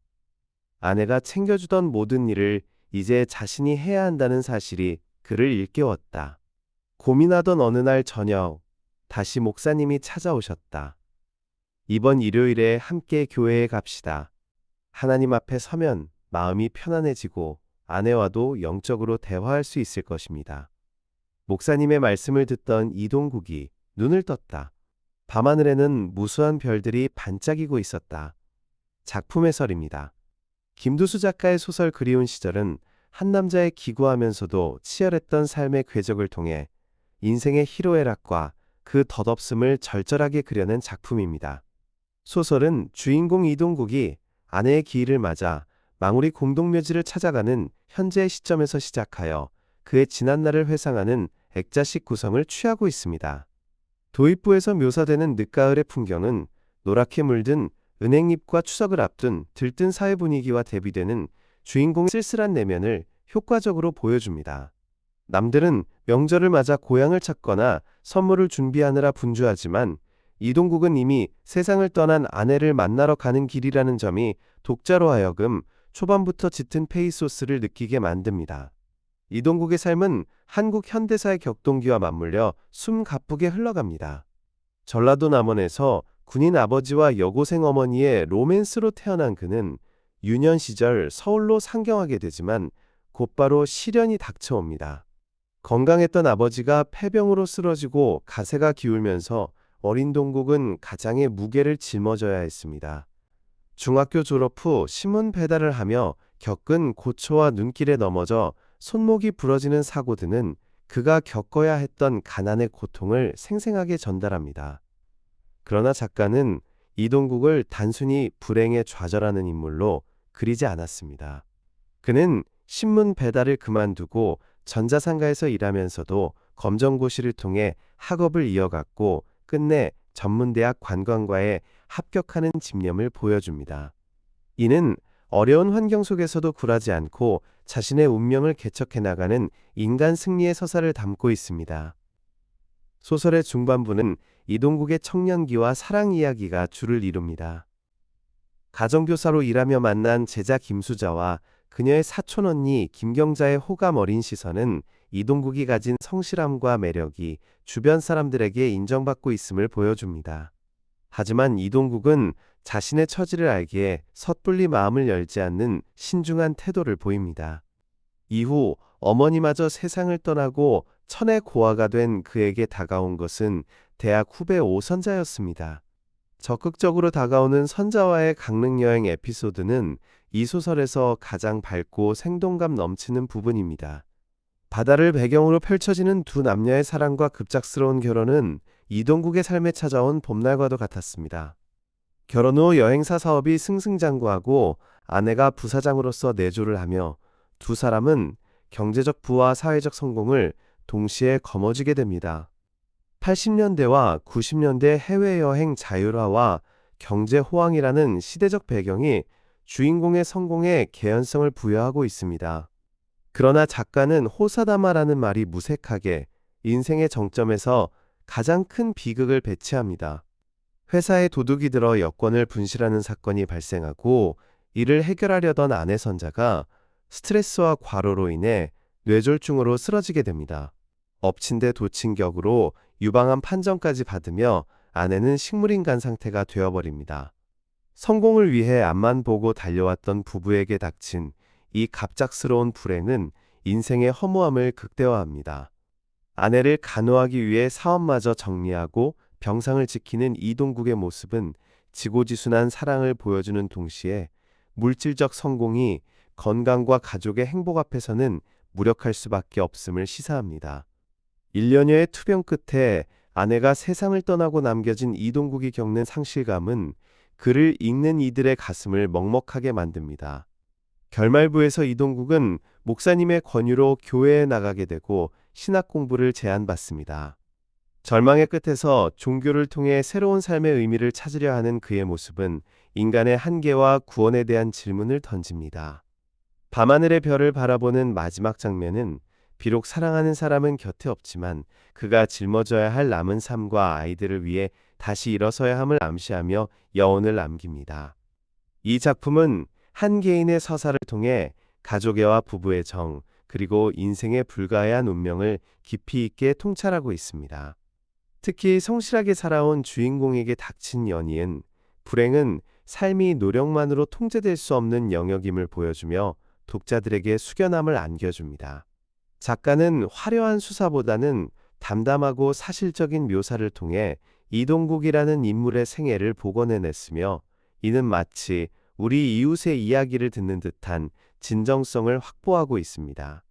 아내가 챙겨주던 모든 일을 이제 자신이 해야 한다는 사실이 그를 일깨웠다. 고민하던 어느 날 저녁, 다시 목사님이 찾아오셨다. 이번 일요일에 함께 교회에 갑시다. 하나님 앞에 서면 마음이 편안해지고 아내와도 영적으로 대화할 수 있을 것입니다. 목사님의 말씀을 듣던 이동국이 눈을 떴다. 밤하늘에는 무수한 별들이 반짝이고 있었다. 작품 해설입니다. 김두수 작가의 소설 그리운 시절은 한 남자의 기구하면서도 치열했던 삶의 궤적을 통해 인생의 희로애락과 그 덧없음을 절절하게 그려낸 작품입니다. 소설은 주인공 이동국이 아내의 기일을 맞아 망우리 공동묘지를 찾아가는 현재의 시점에서 시작하여 그의 지난날을 회상하는 액자식 구성을 취하고 있습니다. 도입부에서 묘사되는 늦가을의 풍경은 노랗게 물든 은행잎과 추석을 앞둔 들뜬 사회 분위기와 대비되는 주인공의 쓸쓸한 내면을 효과적으로 보여줍니다. 남들은 명절을 맞아 고향을 찾거나 선물을 준비하느라 분주하지만 이동국은 이미 세상을 떠난 아내를 만나러 가는 길이라는 점이 독자로 하여금 초반부터 짙은 페이소스를 느끼게 만듭니다. 이동국의 삶은 한국 현대사의 격동기와 맞물려 숨가쁘게 흘러갑니다. 전라도 남원에서 군인 아버지와 여고생 어머니의 로맨스로 태어난 그는 유년 시절 서울로 상경하게 되지만 곧바로 시련이 닥쳐옵니다. 건강했던 아버지가 폐병으로 쓰러지고 가세가 기울면서 어린 동국은 가장의 무게를 짊어져야 했습니다. 중학교 졸업 후 신문 배달을 하며 겪은 고초와 눈길에 넘어져 손목이 부러지는 사고 등은 그가 겪어야 했던 가난의 고통을 생생하게 전달합니다. 그러나 작가는 이동국을 단순히 불행에 좌절하는 인물로 그리지 않았습니다. 그는 신문 배달을 그만두고 전자상가에서 일하면서도 검정고시를 통해 학업을 이어갔고 끝내 전문대학 관광과에 합격하는 집념을 보여줍니다. 이는 어려운 환경 속에서도 굴하지 않고 자신의 운명을 개척해 나가는 인간 승리의 서사를 담고 있습니다. 소설의 중반부는 이동국의 청년기와 사랑 이야기가 주를 이룹니다. 가정교사로 일하며 만난 제자 김수자와 그녀의 사촌언니 김경자의 호감 어린 시선은 이동국이 가진 성실함과 매력이 주변 사람들에게 인정받고 있음을 보여줍니다. 하지만 이동국은 자신의 처지를 알기에 섣불리 마음을 열지 않는 신중한 태도를 보입니다. 이후 어머니마저 세상을 떠나고 천의 고아가 된 그에게 다가온 것은 대학 후배 오선자였습니다. 적극적으로 다가오는 선자와의 강릉여행 에피소드는 이 소설에서 가장 밝고 생동감 넘치는 부분입니다. 바다를 배경으로 펼쳐지는 두 남녀의 사랑과 급작스러운 결혼은 이동국의 삶에 찾아온 봄날과도 같았습니다. 결혼 후 여행사 사업이 승승장구하고 아내가 부사장으로서 내조를 하며 두 사람은 경제적 부와 사회적 성공을 동시에 거머쥐게 됩니다. 80년대와 90년대 해외여행 자율화와 경제 호황이라는 시대적 배경이 주인공의 성공에 개연성을 부여하고 있습니다. 그러나 작가는 호사다마라는 말이 무색하게 인생의 정점에서 가장 큰 비극을 배치합니다. 회사에 도둑이 들어 여권을 분실하는 사건이 발생하고 이를 해결하려던 아내 선자가 스트레스와 과로로 인해 뇌졸중으로 쓰러지게 됩니다. 엎친 데 도친 격으로 유방암 판정까지 받으며 아내는 식물인간 상태가 되어버립니다. 성공을 위해 앞만 보고 달려왔던 부부에게 닥친 이 갑작스러운 불행은 인생의 허무함을 극대화합니다. 아내를 간호하기 위해 사업마저 정리하고 병상을 지키는 이동국의 모습은 지고지순한 사랑을 보여주는 동시에 물질적 성공이 건강과 가족의 행복 앞에서는 무력할 수밖에 없음을 시사합니다. 1년여의 투병 끝에 아내가 세상을 떠나고 남겨진 이동국이 겪는 상실감은 그를 읽는 이들의 가슴을 먹먹하게 만듭니다. 결말부에서 이동국은 목사님의 권유로 교회에 나가게 되고 신학 공부를 제안받습니다. 절망의 끝에서 종교를 통해 새로운 삶의 의미를 찾으려 하는 그의 모습은 인간의 한계와 구원에 대한 질문을 던집니다. 밤하늘의 별을 바라보는 마지막 장면은 비록 사랑하는 사람은 곁에 없지만 그가 짊어져야 할 남은 삶과 아이들을 위해 다시 일어서야 함을 암시하며 여운을 남깁니다. 이 작품은 한 개인의 서사를 통해 가족애와 부부의 정, 그리고 인생의 불가해한 운명을 깊이 있게 통찰하고 있습니다. 특히 성실하게 살아온 주인공에게 닥친 연이은 불행은 삶이 노력만으로 통제될 수 없는 영역임을 보여주며 독자들에게 숙연함을 안겨줍니다. 작가는 화려한 수사보다는 담담하고 사실적인 묘사를 통해 이동국이라는 인물의 생애를 복원해냈으며 이는 마치 우리 이웃의 이야기를 듣는 듯한 진정성을 확보하고 있습니다.